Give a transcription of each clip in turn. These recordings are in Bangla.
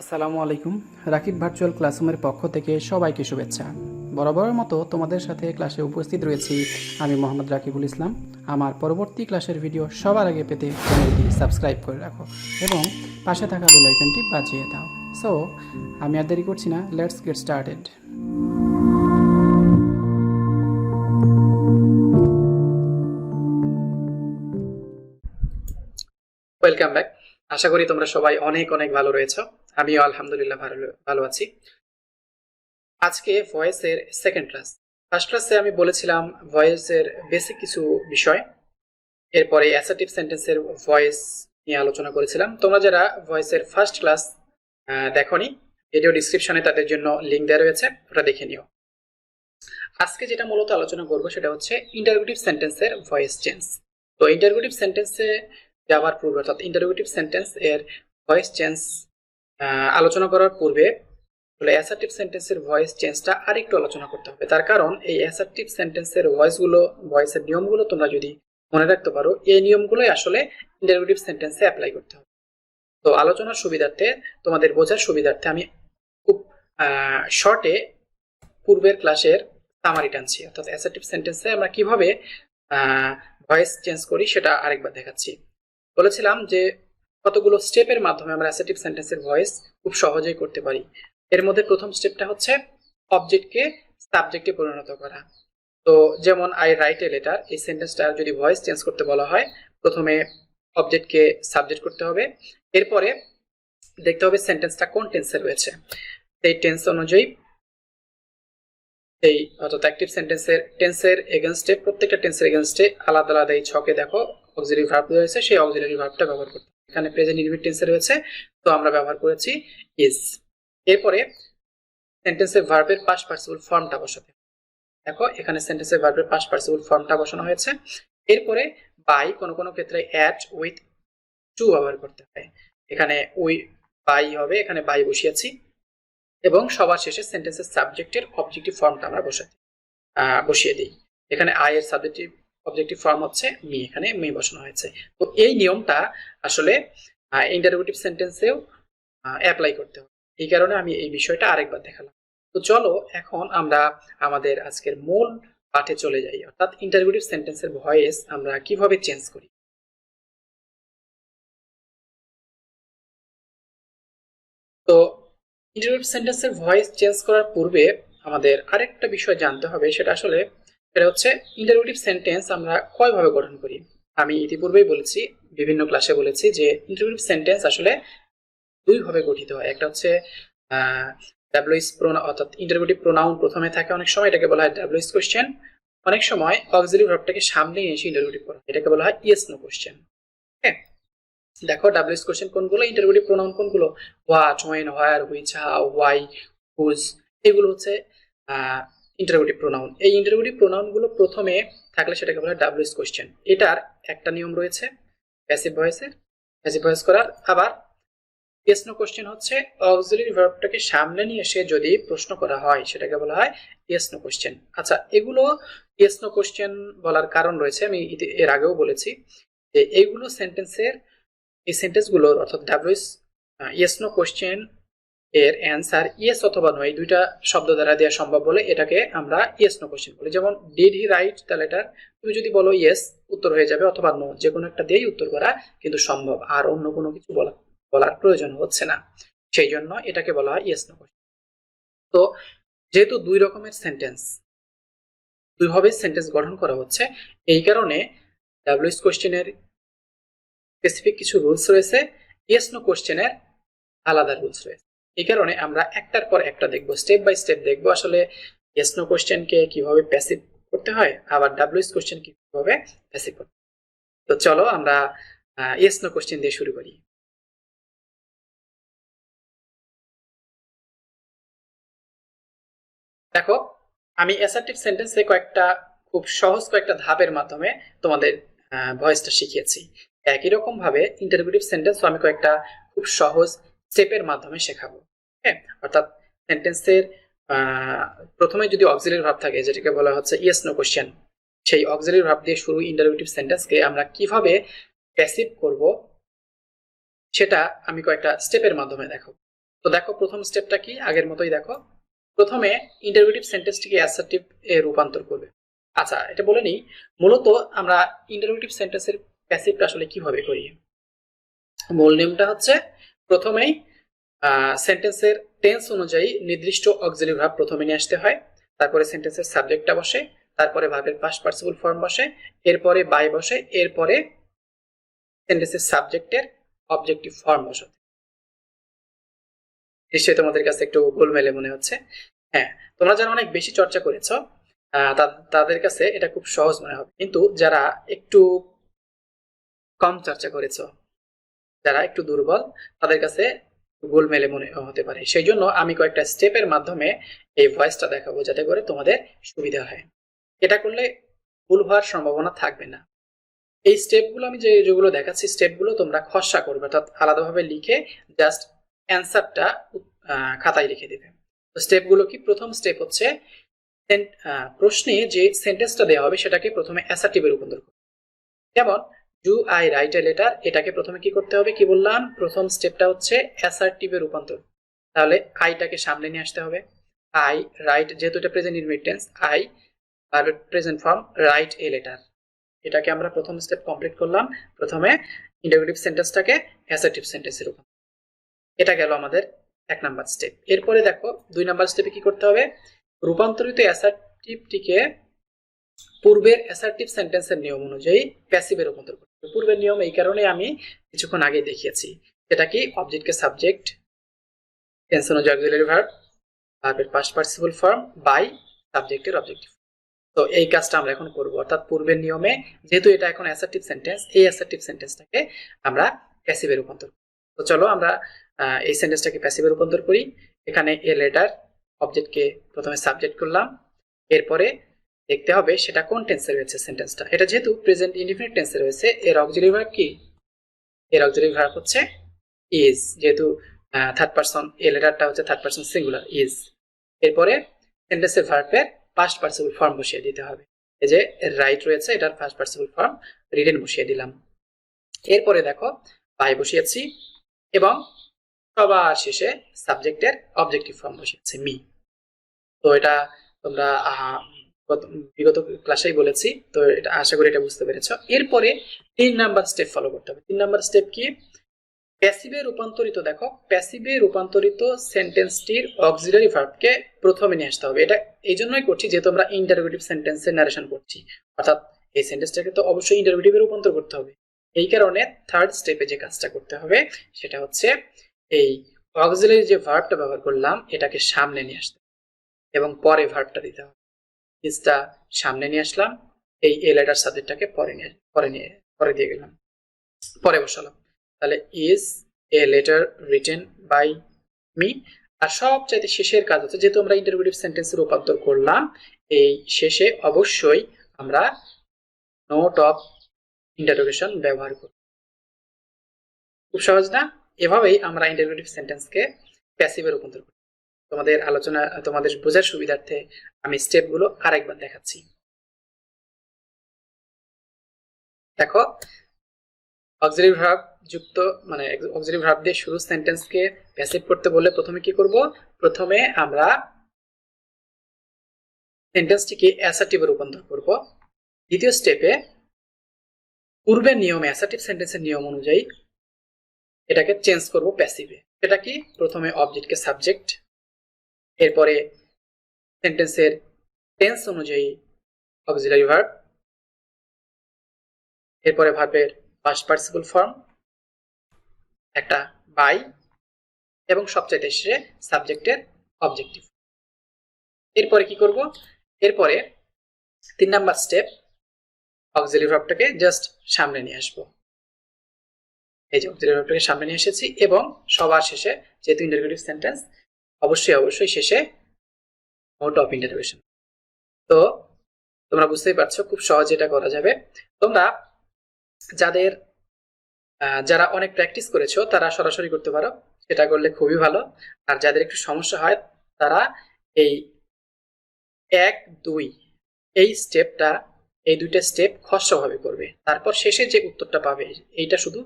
আসসালামু আলাইকুম। রাকিব ভার্চুয়াল ক্লাসরুমের পক্ষ থেকে সবাইকে শুভেচ্ছা। বরাবরের মতো তোমাদের সাথে ক্লাসে উপস্থিত রয়েছি আমি মোহাম্মদ রাকিবুল ইসলাম। আমার পরবর্তী ক্লাসের ভিডিও সবার আগে পেতে চ্যানেলটি সাবস্ক্রাইব করে রাখো এবং পাশে থাকা বেল আইকনটি বাজিয়ে দাও। সো আমি আর দেরি করছি না, let's get started. Welcome back. আশা করি তোমরা সবাই অনেক অনেক ভালো রয়েছো। আমিও আলহামদুলিল্লাহ ভালো ভালো আছি। আজকে ভয়েসের সেকেন্ড ক্লাস। ফার্স্ট ক্লাসে আমি বলেছিলাম ভয়েসের বেসিক কিছু বিষয়, এরপরে অ্যাসার্টিভ সেন্টেন্সের ভয়েস নিয়ে আলোচনা করেছিলাম। তোমরা যারা ভয়েসের ফার্স্ট ক্লাস দেখোনি, ভিডিও ডিসক্রিপশনে তাদের জন্য লিঙ্ক দেওয়া রয়েছে, ওটা দেখে নিও। আজকে যেটা মূলত আলোচনা করব সেটা হচ্ছে ইন্টারোগেটিভ সেন্টেন্সের ভয়েস চেঞ্জ। তো ইন্টারোগেটিভ সেন্টেন্সে যাওয়ার পূর্বে অর্থাৎ ইন্টারোগেটিভ সেন্টেন্স এর ভয়েস চেঞ্জ আলোচনা করার পূর্বে অ্যাসার্টিভ সেন্টেন্সের ভয়েস চেঞ্জটা আরেকটু আলোচনা করতে হবে। তার কারণ এই অ্যাসার্টিভ সেন্টেন্সের ভয়েসের নিয়মগুলো তোমরা যদি মনে রাখতে পারো, এই নিয়মগুলোই আসলে ইন্টারোগেটিভ সেন্টেন্সে অ্যাপ্লাই করতে হবে। তো আলোচনার সুবিধার্থে, তোমাদের বোঝার সুবিধার্থে আমি খুব শর্টে পূর্বের ক্লাসের সামারি টানছি, অর্থাৎ অ্যাসার্টিভ সেন্টেন্সে আমরা কিভাবে ভয়েস চেঞ্জ করি সেটা আরেকবার দেখাচ্ছি। বলেছিলাম যে কতগুলো স্টেপের মাধ্যমে আমরা অ্যাসার্টিভ সেন্টেন্সের ভয়েস খুব সহজেই করতে পারি। এর মধ্যে প্রথম স্টেপটা হচ্ছে অবজেক্টকে সাবজেক্টে পরিণত করা। তো যেমন আই রাইট এ লেটার, এই সেন্টেন্সটা যদি ভয়েস চেঞ্জ করতে বলা হয়, প্রথমে অবজেক্টকে সাবজেক্ট করতে হবে, এরপরে দেখতে হবে সেন্টেন্সটা কোন টেন্সে রয়েছে। সেই টেন্স অনুযায়ী এই অর্থাৎ অ্যাক্টিভ টেন্সের এগেনস্টে, প্রত্যেকটা টেন্সের এগেনস্টে আলাদা আলাদা এই ছকে দেখো অক্সিলারি ভার্ব রয়েছে, সেই অক্সিলারি ভার্বটা ব্যবহার করতে। এখানে প্রেজেন্ট ইনডিফিনিট টেন্সে রয়েছে, তো আমরা ব্যবহার করেছি ইজ। এরপরে সেন্টেন্সের ভার্বের পাস্ট পার্টিসিপল ফর্মটা বসাতে। দেখো এখানে সেন্টেন্সের ভার্বের পাস্ট পার্টিসিপল ফর্মটা বসানো হয়েছে। এরপরে বাই, কোনো কোনো ক্ষেত্রে অ্যাট, উইথ, টু ব্যবহার করতে হয়। এখানে উই বাই হবে, এখানে বাই বসিয়েছি। এবং সবার শেষে সেন্টেন্সের সাবজেক্টের অবজেক্টিভ ফর্মটা আমরা বসিয়ে দিই। এখানে আই এর সাবজেক্টিভ অবজেক্টিভ ফর্ম হচ্ছে মি, এখানে মি বসানো হয়েছে। তো এই নিয়মটা আসলে ইন্টারোগেটিভ সেন্টেন্সেও অ্যাপ্লাই করতে হবে। এই কারণে আমি এই বিষয়টা আরেকবার দেখালাম। তো চলো এখন আমরা আমাদের আজকের মূল পাঠে চলে যাই, অর্থাৎ ইন্টারোগেটিভ সেন্টেন্সের ভয়েস আমরা কিভাবে চেঞ্জ করি। তো ইন্টারোগেটিভ সেন্টেন্সের ভয়েস চেঞ্জ করার পূর্বে আমাদের আরেকটা বিষয় জানতে হবে, সেটা হচ্ছে ইন্টারোগেটিভ সেন্টেন্স আমরা কয়ভাবে গঠন করি। আমি ইতিপূর্বেই বলেছি, বিভিন্ন ক্লাসে বলেছি যে ইন্টারোগেটিভ সেন্টেন্স আসলে দুই ভাবে গঠিত হয়। একটা হচ্ছে ডাব্লিউএস প্রোনাউন, অর্থাৎ ইন্টারোগেটিভ প্রোনাউন প্রথমে থাকে, অনেক সময় এটাকে বলা হয় ডাব্লিউএস কোশ্চেন। অনেক সময় অক্সিলারি ভার্বটাকে সামনে এসে ইন্টারোগেটিভ করা হয়, এটাকে বলা হয় ইয়েস নো কোশ্চেন। হ্যাঁ, দেখো ডাব্লিউএস কোশ্চেন কোনগুলো, ইন্টারোগেটিভ প্রোনাউন কোনগুলো, what, when, where, which, how, why, whose, এগুলো হচ্ছে ইন্টারোগেটিভ প্রোনাউন। এই ইন্টারোগেটিভ প্রোনাউন গুলো প্রথমে থাকলে সেটাকে বলা হয় ডাব্লিউএস কোশ্চেন। এটার একটা নিয়ম রয়েছে প্যাসিভ ভয়েস করার। আবার ইয়েস নো কোশ্চেন হচ্ছে অক্সিলারি ভার্বটাকে সামনে নিয়ে এসে যদি প্রশ্ন করা হয় সেটাকে বলা হয় ইয়েস নো কোশ্চেন। আচ্ছা, এগুলো ইয়েস নো কোশ্চেন বলার কারণ রয়েছে, আমি এর আগেও বলেছি যে এইগুলো এই সেন্টেন্সগুলোর অর্থাৎ ডাব্লিউএস ইয়েস নো কোশ্চেন এর অ্যান্সার ইয়েস অথবা নো, এই দুইটা শব্দ দ্বারা দেওয়া সম্ভব বলে এটাকে আমরা ইয়েস নো কোশ্চেন বলি। যেমন did he write the letter, তুমি যদি বলো ইয়েস, উত্তর হয়ে যাবে, অথবা নো, যে কোনো একটা দিয়েই উত্তর করা কিন্তু সম্ভব, আর অন্য কোনো কিছু বলার প্রয়োজন হচ্ছে না। সেই জন্য এটাকে বলা হয় ইয়েস নো কোশ্চেন। তো যেহেতু দুই রকমের সেন্টেন্স, দুইভাবে সেন্টেন্স গঠন করা হচ্ছে, এই কারণে ডাব্লিউএস কোশ্চেনের স্পেসিফিক কিছু রুলস রয়েছে, ইয়েস নো কোশ্চেনের আলাদা রুলস রয়েছে। এই কারণে আমরা একটার পর একটা দেখবো, স্টেপ বাই স্টেপ দেখবো আসলে ইয়েস নো কোশ্চেনকে কিভাবে প্যাসিভ করতে হয়, আবার ডাব্লিউএস কোশ্চেন কিভাবে প্যাসিভ করতে হয়। তো চলো আমরা ইয়েস নো কোশ্চেন দিয়ে শুরু করি। দেখো, আমি অ্যাসার্টিভ সেন্টেন্সে খুব সহজ কয়েকটা ধাপের মাধ্যমে তোমাদের ভয়েসটা শিখিয়েছি। একই রকম ভাবে ইন্টারোগেটিভ সেন্টেন্সও আমি কয়েকটা খুব সহজ স্টেপের মাধ্যমে শেখাবো। হ্যাঁ, অর্থাৎ সেন্টেন্সের প্রথমে যদি অক্সিলারি ভার্ব থাকে, যেটাকে বলা হচ্ছে ইয়েস নো কোশ্চেন, সেই অক্সিলারি ভার্ব দিয়ে শুরু ইন্টারোগেটিভ সেন্টেন্সকে আমরা কিভাবে প্যাসিভ করব সেটা আমি কয়েকটা স্টেপের মাধ্যমে দেখাবো। তো দেখো প্রথম স্টেপটা কি, আগের মতোই দেখো। প্রথমে ইন্টারোগেটিভ সেন্টেন্সটিকে অ্যাসার্টিভ এ রূপান্তর করবে। আচ্ছা, এটা বলে নিই, মূলত আমরা ইন্টারোগেটিভ সেন্টেন্সের প্যাসিভটা আসলে কিভাবে করি। মূল নিয়মটা হচ্ছে, প্রথমেই সেন্টেন্সের টেন্স অনুযায়ী নির্দিষ্ট অক্সিলারি ভার্ব প্রথমে নিয়ে আসতে হয়, তারপরে সেন্টেন্সের সাবজেক্টটা বসে, তারপরে ভার্বের পাস্ট পার্টিসিপল ফর্ম বসে, এরপরে বাই বসে, এরপরে সেন্টেন্সের সাবজেক্টের অবজেক্টিভ ফর্ম বসে। নিশ্চয়ই তোমাদের কাছে একটু গোলমেলে মনে হচ্ছে। হ্যাঁ, তোমরা যারা অনেক বেশি চর্চা করেছো তাদের কাছে এটা খুব সহজ মনে হবে, কিন্তু যারা একটু কম চর্চা করেছো, যারা একটু দুর্বল, তাদের কাছে গোলমেলে মনে হতে পারে। সেই জন্য আমি কয়েকটা স্টেপের মাধ্যমে এই ভয়েসটা দেখাবো, যাতে করে তোমাদের সুবিধা হয়। এটা করলে ভুল হওয়ার সম্ভাবনা থাকবে না। এই স্টেপগুলো আমি যেগুলো দেখাচ্ছি, স্টেপগুলো তোমরা খসড়া করবে, অর্থাৎ আলাদাভাবে লিখে জাস্ট অ্যান্সারটা খাতায় লিখে দেবে। তো স্টেপগুলো কি, প্রথম স্টেপ হচ্ছে প্রশ্নে যে সেন্টেন্সটা দেওয়া হবে সেটাকে প্রথমে অ্যাসার্টিভে রূপান্তর করবে। যেমন do I right a letter, এটাকে প্রথমে কি করতে হবে, কি বললাম, প্রথম স্টেপটা হচ্ছে অ্যাসার্টিভে রূপান্তর। তাহলে আইটাকে সামনে নিয়ে আসতে হবে। আই রাইট, যেহেতু এটা প্রেজেন্ট ইনডিফিনিট টেন্স, আই আর present form write a letter, এটাকে আমরা প্রথম স্টেপ কমপ্লিট করলাম। প্রথমে ইন্টারোগেটিভ সেন্টেন্সটাকে অ্যাসার্টিভ সেন্টেন্সে রূপান্তর, এটা গেল আমাদের 1 নাম্বার স্টেপ। এরপরে দেখো 2 নাম্বার স্টেপে কি করতে হবে, রূপান্তরিত অ্যাসার্টিভটিকে পূর্বের অ্যাসার্টিভ সেন্টেন্সের নিয়ম অনুযায়ী প্যাসিভে রূপান্তর করতে হবে। পূর্বের নিয়ম এই কারণে আমি কিছুক্ষণ আগে দেখিয়েছি, যেটা কি অবজেক্টকে সাবজেক্ট, টেন্স অনুযায়ী অক্সিলারি ভার্ব, ভার্বের পাস্ট পার্টিসিপল ফর্ম বাই সাবজেক্টের অবজেক্টিভ। তো এই কাজটা আমরা এখন করব, অর্থাৎ পূর্বের নিয়মে যেহেতু এটা এখন অ্যাসার্টিভ সেন্টেন্স, এই অ্যাসার্টিভ সেন্টেন্সটাকে আমরা প্যাসিভে রূপান্তর। তো চলো আমরা এই সেন্টেন্সটাকে প্যাসিভে রূপান্তর করি। এখানে এ লেটার, অবজেক্টকে প্রথমে সাবজেক্ট করলাম, এরপরে দেখতে হবে সেটা কোন টেন্সে রয়েছে সেন্টেন্সটা। এটা যেহেতু প্রেজেন্ট ইনডিফিনিট টেন্সে রয়েছে, এর অক্সিলারি ভার্ব কি, এর অক্সিলারি ভার্ব হচ্ছে ইজ, যেহেতু থার্ড পারসন, এ লেটারটা হচ্ছে থার্ড পারসন সিঙ্গুলার ইজ। এরপরে সেন্টেন্সের ভার্বের পাস্ট পার্টিসিপল ফর্ম বসিয়ে দিতে হবে। এই যে রাইট রয়েছে, এটার ফার্স্ট পার্টিসিপল ফর্ম রিটেন বসিয়ে দিলাম। এরপরে দেখো বাই বসিয়েছি, এবং সবার শেষে সাবজেক্টের অবজেক্টিভ ফর্ম বসিয়েছি মি। তো এটা তোমরা বিগত ক্লাসেই বলেছি, তো এটা আশা করি এটা বুঝতে পেরেছো। এরপরে 3 নাম্বার স্টেপ ফলো করতে হবে। 3 নাম্বার স্টেপ কি, প্যাসিভে রূপান্তরিত, দেখো প্যাসিভে রূপান্তরিত সেন্টেন্সটির অক্সিলারি ভার্বকে প্রথমে নিয়ে আসতে হবে। এটা এই জন্যই করছি যেহেতু আমরা ইন্টারোগেটিভ সেন্টেন্সের নারেশন করছি, অর্থাৎ এই সেন্টেন্সটাকে তো অবশ্যই ইন্টারোগেটিভে রূপান্তর করতে হবে। এই কারণে থার্ড স্টেপে যে কাজটা করতে হবে সেটা হচ্ছে এই অক্সিলারি যে ভার্বটা ব্যবহার করলাম এটাকে সামনে নিয়ে আসতে এবং পরে ভার্বটা দিতে হবে। ইজটা সামনে নিয়ে আসলাম, এই এ লেটার সাবজেক্টটাকে পরে দিয়ে গেলাম, পরে বসালাম। তাহলে is a letter written by me. আর সবচাইতে শেষের কাজ হচ্ছে, যেহেতু আমরা ইন্টারোগেটিভ সেন্টেন্সে রূপান্তর করলাম, এই শেষে অবশ্যই আমরা নোট অফ ইন্টারোগেশন ব্যবহার করব। খুব সহজ না? এভাবেই আমরা ইন্টারোগেটিভ সেন্টেন্সকে প্যাসিভে রূপান্তর করি। তোমাদের আলোচনা, তোমাদের বোঝার সুবিধার্থে আমি স্টেপগুলো আরেকবার দেখাচ্ছি। দেখো, অক্সিলারি ভার্ব যুক্ত, মানে অক্সিলারি ভার্ব দিয়ে শুরু সেন্টেন্সকে প্যাসিভ করতে বললে প্রথমে কি করব, প্রথমে আমরা সেন্টেন্সটিকে অ্যাসার্টিভে রূপান্তর করব। দ্বিতীয় স্টেপে পূর্বের নিয়মে, অ্যাসার্টিভ সেন্টেন্সের নিয়ম অনুযায়ী এটাকে চেঞ্জ করব প্যাসিভে। সেটা কি, প্রথমে অবজেক্টকে সাবজেক্ট, এরপরে সেন্টেন্সের টেন্স অনুযায়ী অক্সিলারি ভার্ব, এরপরে ভার্বের পাস্ট পার্টিসিপল ফর্ম, একটা বাই, এবং সবচাইতে শেষে সাবজেক্টের অবজেক্টিভ। এরপরে কি করব, এরপরে 3 নাম্বার স্টেপ, অক্সিলারি ভার্বটাকে জাস্ট সামনে নিয়ে আসবো। এই যে অক্সিলারি ভার্বটাকে সামনে নিয়ে এসেছি, এবং সবার শেষে, যেহেতু ইন্টারোগেটিভ সেন্টেন্স, অবশ্যই শেষে নোট অফ ইন্টারোগেশন। তো তোমরা বুঝতেই পারছো খুব সহজে এটা করা যাবে। তোমরা যারা অনেক প্র্যাকটিস করেছো তারা সরাসরি করতে পারো, সেটা করলে খুবই ভালো। আর যাদের একটু সমস্যা হয় তারা এই 1, 2 এই স্টেপটা, এই দুইটা স্টেপ খসড়াভাবে করবে, তারপর শেষে যে উত্তরটা পাবে এইটা শুধু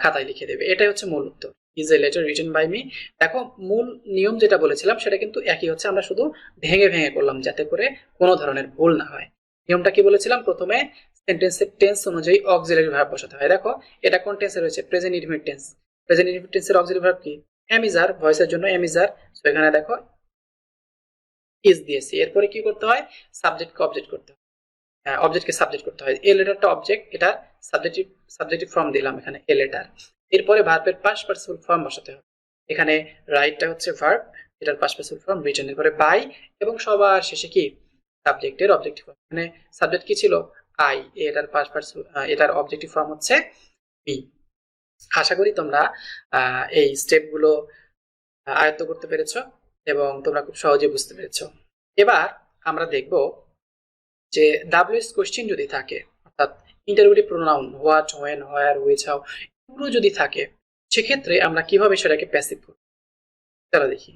খাতায় লিখে দেবে। এটাই হচ্ছে মূল উত্তর। Is a letter written by me. দেখো মূল নিয়ম যেটা বলেছিলাম সেটা কিন্তু একই হচ্ছে, আমরা শুধু ভেঙে ভেঙে করলাম যাতে করে কোনো ধরনের ভুল না হয়। নিয়মটা কি বলেছিলাম, প্রথমে সেন্টেন্সের টেন্স অনুযায়ী অক্সিলারি ভার্ব বসাতে হয়। দেখো এটা কোন টেন্সে রয়েছে, present indefinite tense. Present indefinite টেন্সের অক্সিলারি ভার্ব কি, এম ইজ আর, ভয়েসের জন্য এম ইজ আর। সো এখানে দেখো ইজ দিয়েছি, এরপরে কি করতে হয়, সাবজেক্টকে অবজেক্ট করতে হয়, অবজেক্টকে সাবজেক্ট করতে হয়। এ লেটারটা অবজেক্ট, এটার সাবজেক্টিভ ফর্ম দিলাম এখানে এ লেটার। এরপরে ভার্বের পাস্ট পার্টিসিপল ফর্ম বসাতে হবে। এখানে রাইটটা হচ্ছে ভার্ব, এটার পাস্ট পার্টিসিপল ফর্ম রিটেন, এরপরে বাই, এবং সবার শেষে কি সাবজেক্টের অবজেক্টিভ ফর্ম। এখানে সাবজেক্ট কি ছিল, আই, এটার পাস্ট পার্টিসিপল, এটার অবজেক্টিভ ফর্ম হচ্ছে বি। আশা করি তোমরা এই স্টেপগুলো আয়ত্ত করতে পেরেছো এবং তোমরা খুব সহজে বুঝতে পেরেছো। এবার আমরা দেখব যে ডাব্লিউএস কোশ্চেন যদি থাকে, অর্থাৎ interrogative pronoun what, when, where, which, how এগুলো যদি থাকে, সেক্ষেত্রে আমরা কিভাবে সেটাকে প্যাসিভ করব চলো দেখি।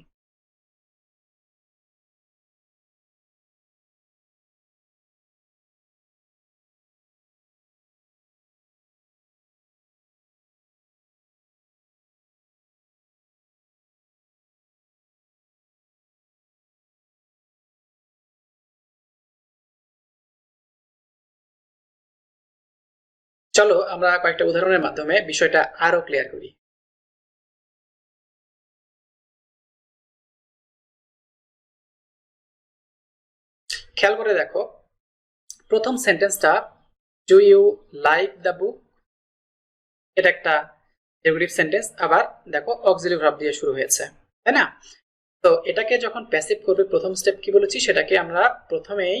চলো আমরা কয়েকটা উদাহরণের মাধ্যমে বিষয়টা আরো ক্লিয়ার করি। খেয়াল করে দেখো প্রথম সেন্টেন্সটা, do you like the book, এটা একটা ইন্টারোগেটিভ সেন্টেন্স, আবার দেখো অক্সিলারি ভার্ব দিয়ে শুরু হয়েছে, তাই না? তো এটাকে যখন প্যাসিভ করবে, প্রথম স্টেপ কি বলেছি, সেটাকে আমরা প্রথমেই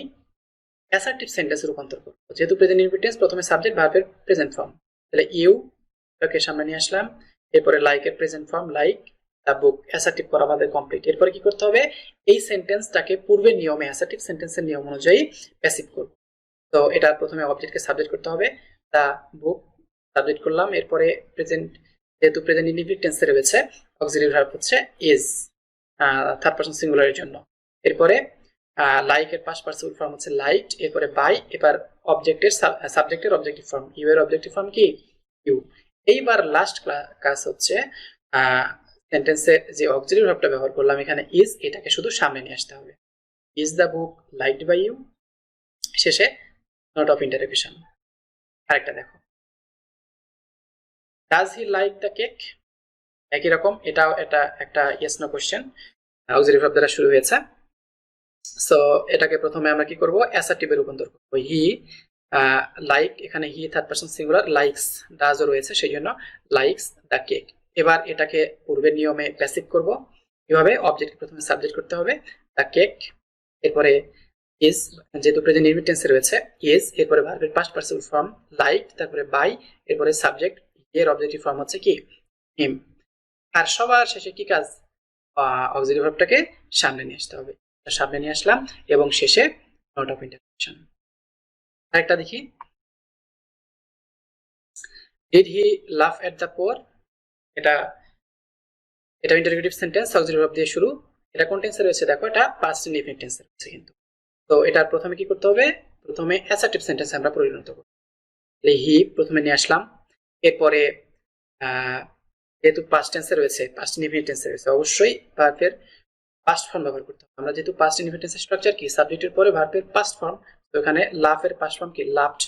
অ্যাসার্টিভ সেন্টেন্সে রূপান্তর করব। যেহেতু প্রেজেন্ট ইনডিফিনিট টেন্স, প্রথমে সাবজেক্ট ভার্বের প্রেজেন্ট ফর্ম, তাহলে ইউ এটাকে সামনে নিয়ে আসলাম, এরপরে লাইক এর present form like the book, assertive করা আমাদের কমপ্লিট। এরপরে কি করতে হবে, এই সেন্টেন্সটাকে পূর্বের নিয়মে অ্যাসার্টিভ সেন্টেন্সের নিয়ম অনুযায়ী প্যাসিভ করব। তো এটা প্রথমে অবজেক্টকে সাবজেক্ট করতে হবে, দ্য বুক সাবজেক্ট করলাম, এরপরে প্রেজেন্ট, যেহেতু প্রেজেন্ট ইনডিফিনিট টেন্সে রয়েছে অক্সিলারি ভার্ব হচ্ছে ইজ, থার্ড পারসন সিঙ্গুলারের জন্য। এরপরে লাইক এর পাস্ট পার্টিসিপল ফর্ম হচ্ছে লাইট, এরপরে বাই, এবার অবজেক্টের সাবজেক্টের অবজেক্টিভ ফর্ম, ইউ এর অবজেক্টিভ ফর্ম কি ইউ। এইবার লাস্ট কাজ হচ্ছে সেন্টেন্সে যে অক্সিলারি ভার্বটা ব্যবহার করলাম এখানে ইজ, এটাকে শুধু সামনে নিয়ে আসতে হবে, is the book liked by you, শেষে নোট অফ ইন্টারোগেশন। আরেকটা দেখো, does he like the cake, একই রকম, এটাও এটা একটা yes no question, auxiliary verb দ্বারা শুরু হয়েছে। সো এটাকে প্রথমে আমরা কি করব, অ্যাসার্টিভে রূপান্তর করব। হি লাইক, এখানে he third person singular, likes ডাজও রয়েছে সেই জন্য লাইকস দ্য কেক। এবার এটাকে পূর্বের নিয়মে প্যাসিভ করব, কিভাবে, অবজেক্ট প্রথমে সাবজেক্ট করতে হবে দ্য কেক, এরপরে ইজ, যেহেতু প্রেজেন্ট ইনডিফিনিট টেন্সে রয়েছে ইজ, এরপরে ভার্বের পাস্ট পার্টিসিপল ফর্ম লাইক, তারপরে বাই, এরপরে সাবজেক্ট, এর অবজেক্টিভ ফর্ম হচ্ছে কি হিম। আর সবার শেষে কি কাজ, অক্সিলারি ভার্বটাকে সামনে নিয়ে আসতে হবে, সামনে নিয়ে আসলাম, এবং শেষে নোট অফ ইন্টারোগেশন। আরেকটা দেখি, ডিড হি লাফ এট দ্য পোর, এটা এটা ইন্টারোগেটিভ সেন্টেন্স, অক্সিলারি ভার্ব দিয়ে শুরু। এটা কোন টেন্সে রয়েছে, দেখো এটা পাস্ট ইনডিফিনিট টেন্সে রয়েছে কিন্তু। তো এটার প্রথমে কি করতে হবে, প্রথমে অ্যাসার্টিভ সেন্টেন্সে আমরা পরিণত করব। হি প্রথমে নিয়ে আসলাম, এরপরে যেহেতু পাস্ট টেন্সে রয়েছে, পাস্ট ইনডিফিনিট টেন্সে রয়েছে, অবশ্যই ভার্বের পাস্ট ফর্ম ব্যবহার করতে হবে। আমরা যেহেতু পাস্ট ইনডিফিনিট টেন্সের স্ট্রাকচার কি, সাবজেক্টের পরে ভার্বের পাস্ট ফর্ম, তো এখানে লাফের পাস্ট ফর্ম কি লাফড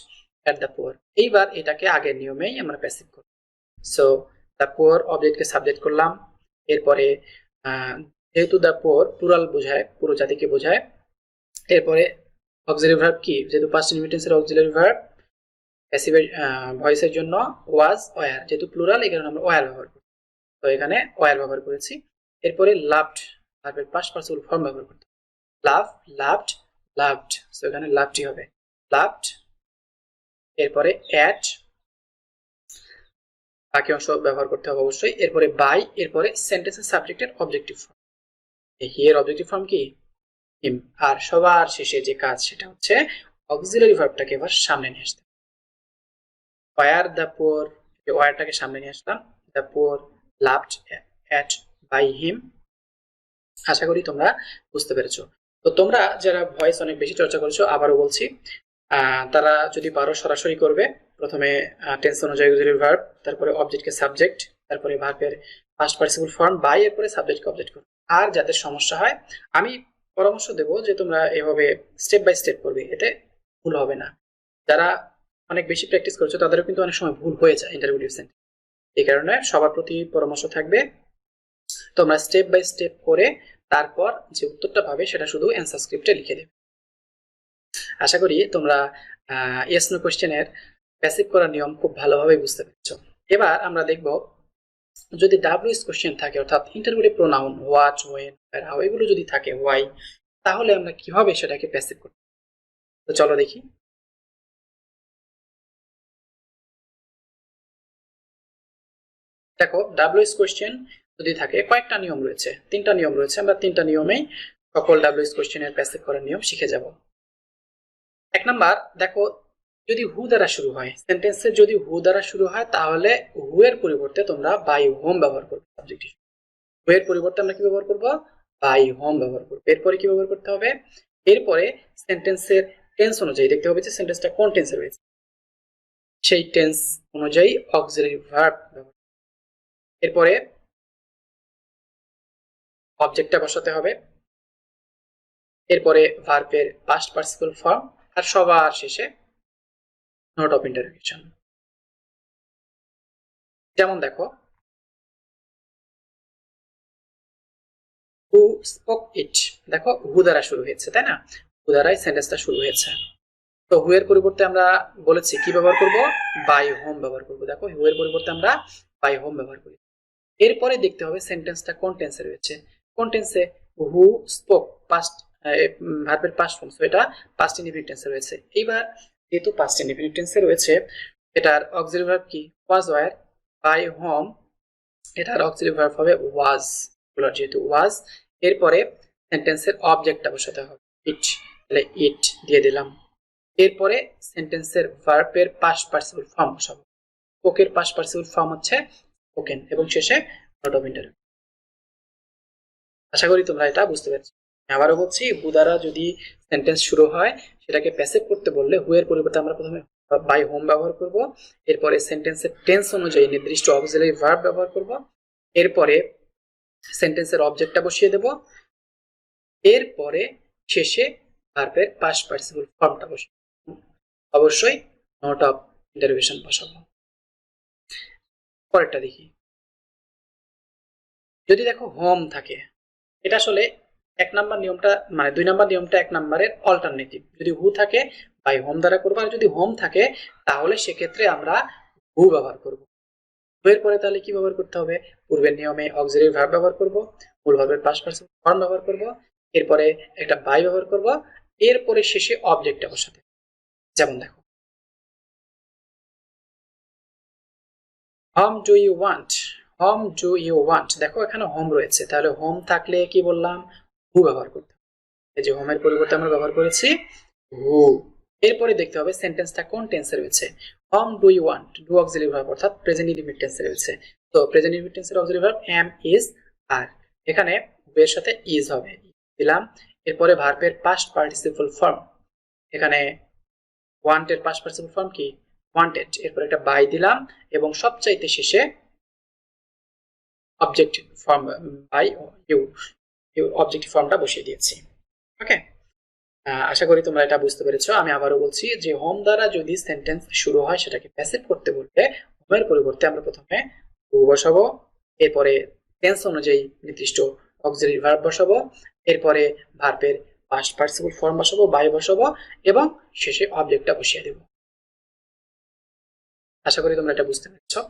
এট দ্য পুয়ার। এইবার এটাকে আগের নিয়মেই আমরা প্যাসিভ করব। সো দ্য পুয়ার অবজেক্টকে সাবজেক্ট করলাম, এরপরে যেহেতু দ্য পুয়ার প্লুরাল বোঝায়, পুরো জাতিকে বোঝায়, এরপরে অক্সিলারি ভার্ব কি, যেহেতু পাস্ট ইনডিফিনিট টেন্সের অক্সিলারি ভার্ব প্যাসিভ ভয়েসের জন্য ওয়াজ, ওয়্যার, যেহেতু প্লুরাল এই কারণে আমরা ওয়্যার ব্যবহার করি, তো এখানে ওয়্যার ব্যবহার করেছি। এরপরে লাভড, ভার্বের পাস্ট পার্টিসিপল ফর্ম ব্যবহার করতে, লাভ, লাভড, লাভড, সো এখানে লাভডই হবে, লাভড। এরপরে অ্যাট, বাকি অংশ ব্যবহার করতে হবে অবশ্যই। এরপরে বাই, এরপরে সেন্টেন্সের সাবজেক্টের অবজেক্টিভ ফর্ম, হি এর অবজেক্টিভ ফর্ম কি হিম। আর সবার শেষে যে কাজ সেটা হচ্ছে অক্সিলারি ভার্বটাকে এবার সামনে নিয়ে আসতে, ওয়্যার দ্য পুয়ার, ওয়্যারটাকে সামনে নিয়ে আসলাম, the poor loved at by him. আশা করি তোমরা বুঝতে পেরেছো। তো তোমরা যারা ভয়েস অনেক বেশি চর্চা করেছো, আবারও বলছি, তারা যদি পারো সরাসরি করবে, প্রথমে টেন্স অনুযায়ী অক্সিলারি ভার্ব, তারপরে অবজেক্টকে সাবজেক্ট, তারপরে ভার্বের পাস্ট পার্টিসিপল ফর্ম বাই, এরপরে সাবজেক্টকে অবজেক্ট করবে। আর যাদের সমস্যা হয় আমি পরামর্শ দেব যে তোমরা এভাবে স্টেপ বাই স্টেপ করবে, এতে ভুল হবে না। যারা অনেক বেশি প্র্যাকটিস করছো তাদেরও কিন্তু অনেক সময় ভুল হয়ে যায় ইন্টারভিউ সেন্টেন্স। এই কারণে সবার প্রতি পরামর্শ থাকবে তোমরা স্টেপ বাই স্টেপ করে তারপর যে উত্তরটা পাবে সেটা শুধু অ্যান্সার স্ক্রিপ্টে লিখে দেবে। আশা করি তোমরা ইয়েস নো কোশ্চেনের প্যাসিভ করার নিয়ম খুব ভালোভাবে বুঝতে পেরেছো। এবার আমরা দেখব যদি ডাব্লিউএস কোশ্চেন থাকে, অর্থাৎ interview pronoun what, when, how এগুলো যদি থাকে, ওয়াই, তাহলে আমরা কিভাবে সেটাকে প্যাসিভ করব। তো চলো দেখি। দেখো ডাব্লিউএস কোশ্চেন যদি থাকে কয়েকটা নিয়ম রয়েছে, 3টা নিয়ম রয়েছে। আমরা 3টা নিয়মেই সকল ডাব্লিউএস কোশ্চেনের প্যাসিভ করার নিয়ম শিখে যাব। 1 নাম্বার, দেখো যদি হু দ্বারা শুরু হয়, সেন্টেন্সে যদি হু দ্বারা শুরু হয় তাহলে হু এর পরিবর্তে তোমরা বাই হোম ব্যবহার করবে। সাবজেক্ট হু এর পরিবর্তে আমরা কি ব্যবহার করব? বাই হোম ব্যবহার করব। এরপরে কি ব্যবহার করতে হবে? এরপরে সেন্টেন্সের টেন্স অনুযায়ী দেখতে হবে যে সেন্টেন্সটা কোন টেন্সে রয়েছে, সেই টেন্স অনুযায়ী অক্সিলারি ভার্ব ব্যবহার। এরপরে অবজেক্টটা বসাতে হবে, এরপরে ভার্বের পাস্ট পার্টিসিপল ফর্ম, আর সবার শেষে নোট অফ ইন্টারোগেশন। যেমন দেখো হু স্পোক ইট, দেখো হু দ্বারা শুরু হয়েছে, তাই না? হু দ্বারাই সেন্টেন্সটা শুরু হয়েছে। তো হু এর পরিবর্তে আমরা বলেছি কি ব্যবহার করব? বাই হোম ব্যবহার করব। দেখো হু এর পরিবর্তে আমরা বাই হোম ব্যবহার করি। এরপরে দেখতে হবে সেন্টেন্সটা কোন টেন্সে রয়েছে। কোন টেন্সে? হু স্পোক পাস্ট, ভার্বের পাস্ট ফর্ম, সো এটা পাস্ট ইনডিফিনিট টেন্সে রয়েছে। এইবার যেহেতু পাস্ট ইনডিফিনিট টেন্সে রয়েছে, এটার অক্সিলারি ভার্ব কি? ওয়াজ, ওয়্যার। বাই হোম এটার অক্সিলারি ভার্ব হবে ওয়াজ, যেহেতু ওয়াজ। এরপরে সেন্টেন্সের অবজেক্টটা বসাতে হবে, ইট, তাহলে ইট দিয়ে দিলাম। এরপরে সেন্টেন্সের ভার্বের পাস্ট পার্টিসিপল ফর্ম বসাবো। স্পোকের পাস্ট পার্টিসিপল ফর্ম হচ্ছে স্পোকেন, এবং শেষে নোট অফ ইন্টারোগেশন। আশা করি তোমরা এটা বুঝতে পেরেছো। আবারও বলছি, হু দ্বারা যদি সেন্টেন্স শুরু হয় সেটাকে প্যাসিভ করতে বললে হু এর পরিবর্তে আমরা প্রথমে বাই হোম ব্যবহার করব, এরপরে সেন্টেন্সের টেন্স অনুযায়ী নির্দিষ্ট অক্সিলারি ভার্ব ব্যবহার করব, এরপরে সেন্টেন্সের অবজেক্টটা বসিয়ে দেব, এরপরে শেষে ভার্বের পাস্ট পার্টিসিপল ফর্মটা বসিয়ে অবশ্যই নোট অফ ইন্টারোগেশন বসাবো। পরেরটা দেখি। যদি দেখো হোম থাকে, এটা আসলে 1 নাম্বার নিয়মটা, মানে 2 নাম্বার নিয়মটা 1 নাম্বারের অল্টারনেটিভ। যদি হু থাকে বাই হোম দ্বারা করবো, আর যদি হোম থাকে তাহলে সেক্ষেত্রে আমরা হু ব্যবহার করব। হু এর পরে তাহলে কি ব্যবহার করতে হবে? পূর্বের নিয়মে অক্সিলারি ভার্ব ব্যবহার করব, মূল ভার্বের পাস্ট পার্টিসিপল ফর্ম ব্যবহার করব, এরপরে একটা বাই ব্যবহার করব, এরপরে শেষে অবজেক্টটা বসাতে। যেমন দেখো whom do you want, whom do you want, দেখো এখানে হোম রয়েছে, তাহলে হোম থাকলে কি বললাম? হু ব্যবহার করতে। এই যে হোমের পরিবর্তে আমরা ব্যবহার করেছি হু। এরপরে দেখতে হবে সেন্টেন্সটা কোন টেন্সে রয়েছে। Whom do you want, do auxiliary verb অর্থাৎ প্রেজেন্ট ইনডিফিনিট টেন্সে রয়েছে। তো প্রেজেন্ট ইনডিফিনিট টেন্সের auxiliary verb am, is, are. এখানে এর সাথে ইজ হবে, দিলাম। এরপরে ভার্বের পাস্ট পার্টিসিপল ফর্ম, এখানে ওয়ান্ট এর পাস্ট পার্টিসিপল ফর্ম কি? ওয়ান্টেড। এরপর একটা বাই দিলাম, এবং সবচাইতে শেষে object form by you, objective ফর্মটা বসিয়ে দিয়েছি। ওকে, আশা করি তোমরা এটা বুঝতে পেরেছো। আমি আবারও বলছি যে হোম দ্বারা যদি সেন্টেন্স শুরু হয় সেটাকে প্যাসিভ করতে বললে হোমের পরিবর্তে আমরা প্রথমে হু বসাবো, এরপরে টেন্স অনুযায়ী নির্দিষ্ট অক্সিলারি ভার্ব বসাবো, এরপরে ভার্বের পাস্ট পার্টিসিপল ফর্ম বসাবো, বাই বসাবো, এবং শেষে অবজেক্টটা বসিয়ে দেব। আশা করি তোমরা এটা বুঝতে পেরেছো।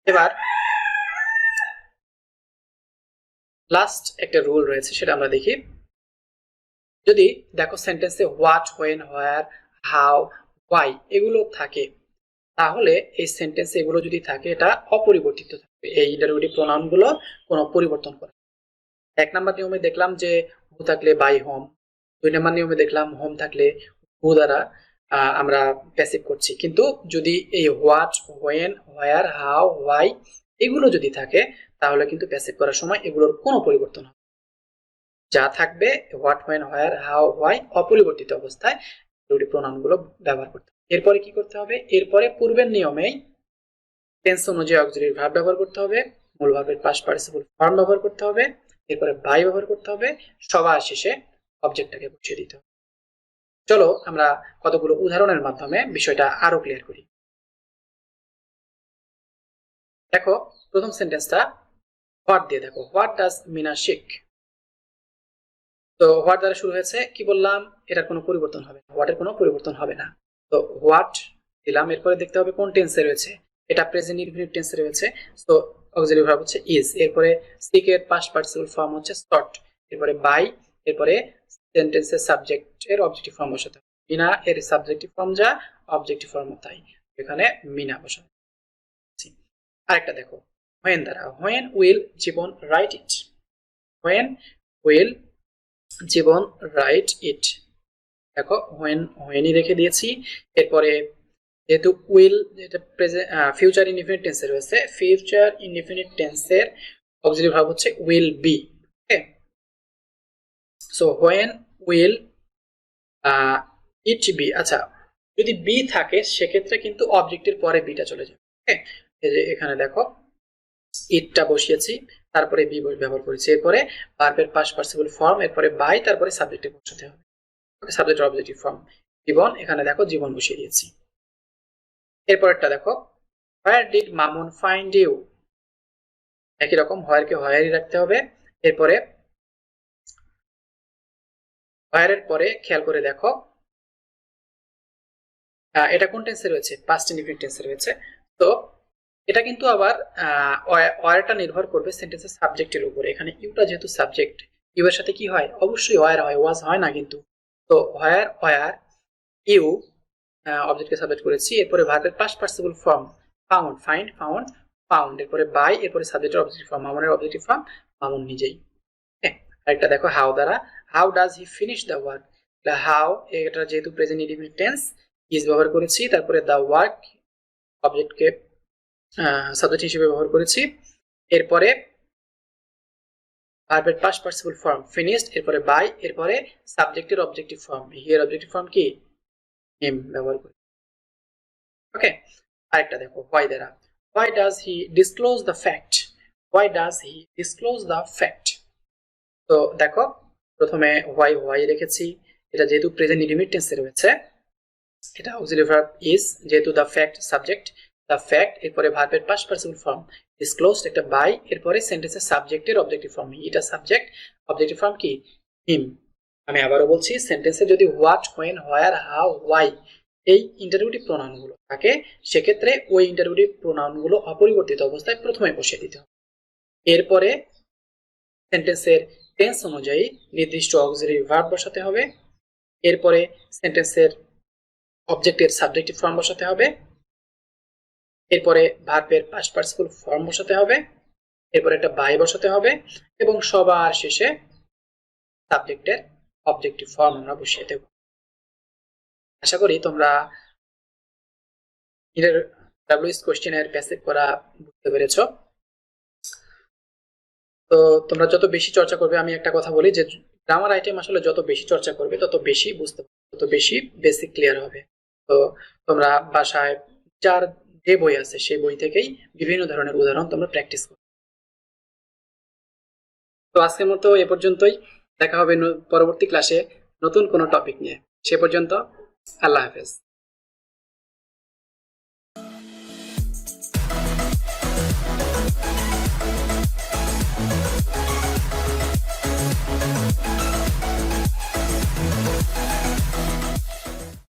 এবার লাস্ট একটা রুল রয়েছে, সেটা আমরা দেখি। যদি দেখো সেন্টেন্সে what, when, where, how, why এগুলো থাকে, তাহলে এই সেন্টেন্সে এগুলো যদি থাকে এটা অপরিবর্তিত থাকবে। এই ইন্টারোগেটিভ প্রোনাউন গুলো কোনো পরিবর্তন করে। 1 নাম্বার নিয়মে দেখলাম যে হু থাকলে বাই হোম, 2 নাম্বার নিয়মে দেখলাম হোম থাকলে হু দ্বারা আমরা প্যাসিভ করছি। কিন্তু যদি এই what, when, where, how, why এগুলো যদি থাকে তাহলে কিন্তু প্যাসিভ করার সময় এগুলোর কোনো পরিবর্তন হবে, যা থাকবে what, when, where, how, why অপরিবর্তিত অবস্থায় প্রোনাউন গুলো ব্যবহার করতে। এরপরে কি করতে হবে, এরপরে পূর্বের নিয়মেই টেন্স অনুযায়ী অক্সিলারি ভার্ব ব্যবহার করতে হবে, মূল ভার্বের পাস্ট পার্টিসিপল ফর্ম ব্যবহার করতে হবে, এরপরে বাই ব্যবহার করতে হবে, সবার শেষে অবজেক্টটাকে বসিয়ে দিতে হবে। চলো আমরা কতগুলো উদাহরণের মাধ্যমে বিষয়টা আরো ক্লিয়ার করি। দেখো প্রথম সেন্টেন্সটা হোয়াট দিয়ে, দেখো হোয়াট ডাজ মিনা শিখ। তো হোয়াট দ্বারা শুরু হয়েছে, কি বললাম, এটার কোনো পরিবর্তন হবে না, হোয়াটের কোনো পরিবর্তন হবে না। তো হোয়াট দিলাম, এরপরে দেখতে হবে কোন টেন্সে রয়েছে, এটা প্রেজেন্ট ইনফিনিট টেন্সে রয়েছে, তো অক্সিলারি ভার্ব হচ্ছে ইজ, এরপরে সিক এর পাস্ট পার্টিসিপল ফর্ম হচ্ছে সট, এরপরে বাই, এরপরে সেন্টেন্সের সাবজেক্টের অবজেক্টিভ ফর্ম বসাতে হবে, মিনা এর সাবজেক্টিভ ফর্ম যা অবজেক্টিভ ফর্ম তাই, এখানে মিনা বসাতে। আরেকটা দেখো হোয়েন দ্বারা, when will Jiban write it, when will Jiban write it. দেখো হোয়েনই রেখে দিয়েছি, এরপরে যেহেতু উইল যেটা ফিউচার ইনডিফিনিট টেন্সে রয়েছে, ফিউচার ইনডিফিনিট টেন্সের অক্সিলারি ভার্ব হচ্ছে will be. Okay, so when will it be. আচ্ছা, যদি বি থাকে সেক্ষেত্রে কিন্তু অবজেক্টের পরে বিটা চলে যাবে। ওকে, এই যে এখানে দেখো ইটটা বসিয়েছি, তারপরে বি ব্যবহার করেছি, এরপরে ভার্বের পাস্ট পার্টিসিপল ফর্ম, এরপরে বাই, তারপরে সাবজেক্টে বসাতে হবে, সাবজেক্ট অবজেক্টিভ ফর্ম জীবন, এখানে দেখো জীবন বসিয়ে দিয়েছি। এরপরেরটা দেখো where did Mamun find you, একই রকম হোয়ারকে হোয়ারই রাখতে হবে, এরপরে হোয়ারের পরে খেয়াল করে দেখো এটা কোন টেন্সে রয়েছে, পাস্ট ইনডিফিনিট টেন্সে রয়েছে। তো এটা কিন্তু আবার ওয়ারটা নির্ভর করবে সেন্টেন্সের সাবজেক্টের উপরে, এখানে ইউটা যেহেতু সাবজেক্ট, ইউ এর সাথে কি হয়, অবশ্যই ওয়ার হয়, ওয়াজ হয় না কিন্তু। তো ওয়ার ইউ অবজেক্টকে সাবজেক্ট করেছি, এরপরে ভার্বের past participle form found, find, found, found, এরপরে বাই, এরপরে সাবজেক্টের অবজেক্টিভ ফর্ম, মামুনের অবজেক্টিভ ফর্ম মামুন নিজেই। আরেকটা দেখো হাউ দ্বারা, how does he finish the work, how এটা যেহেতু প্রেজেন্ট ইনডিফিনিট টেন্স ইজ ব্যবহার করেছি, তারপরে দ্য ওয়ার্ক অবজেক্টকে সাবজেক্ট হিসেবে ব্যবহার করেছি, এরপরে ভার্বের পাস্ট পার্টিসিপল ফর্ম ফিনিশড, এরপরে বাই, এরপরে সাবজেক্টের objective form, here objective form কি হিম ব্যবহার করি। ওকে, আরেকটা দেখো হোয়াই দ্বারা, why does he disclose the fact, why does he disclose the fact. তো দেখো প্রথমে হোয়াই রেখেছি, এটা যেহেতু প্রেজেন্ট ইনডিফিনিট টেন্সে রয়েছে, এটা অক্সিলারি ভার্ব ইজ, যেহেতু the fact subject, the fact, এরপরে ভার্বের পাস্ট পার্টিসিপল ফর্ম ডিসক্লোজড, একটা বাই, এরপরে সেন্টেন্সের সাবজেক্টের অবজেক্টিভ ফর্ম, এটা সাবজেক্ট, অবজেক্টিভ ফর্ম কি হিম। আমি আবারও বলছি, সেন্টেন্সে যদি what, when, where, how, why এই ইন্টারোগেটিভ প্রোনাউনগুলো থাকে, সেক্ষেত্রে ওই ইন্টারোগেটিভ প্রোনাউনগুলো অপরিবর্তিত অবস্থায় প্রথমে বসিয়ে দিতে হবে, এরপরে সেন্টেন্সের টেন্স অনুযায়ী নির্দিষ্ট অক্সিলারি ভার্ব বসাতে হবে, এরপরে সেন্টেন্সের অবজেক্টের সাবজেক্টিভ ফর্ম বসাতে হবে, এরপরে ভার্বের পাস্ট পার্টিসিপল ফর্ম বসাতে হবে, এরপরে একটা বাই বসাতে হবে, এবং সবার শেষে সাবজেক্টের অবজেক্টিভ ফর্ম আমরা বসিয়ে দেব। আশা করি তোমরা ডাব্লিউএস কোশ্চেনের প্যাসিভ করা বুঝতে পেরেছো। তো তোমরা যত বেশি চর্চা করবে, আমি একটা কথা বলি যে গ্রামার আইটেম আসলে যত বেশি চর্চা করবে তত বেশি বুঝতে পারবে, তত বেশি বেসিক ক্লিয়ার হবে। তো তোমরা বাসায় যার যে বই আছে সেই বই থেকেই বিভিন্ন ধরনের উদাহরণ তোমরা প্র্যাকটিস করো। তো আজকের মতো এ পর্যন্তই, দেখা হবে পরবর্তী ক্লাসে নতুন কোনো টপিক নিয়ে। সে পর্যন্ত আল্লাহ হাফেজ।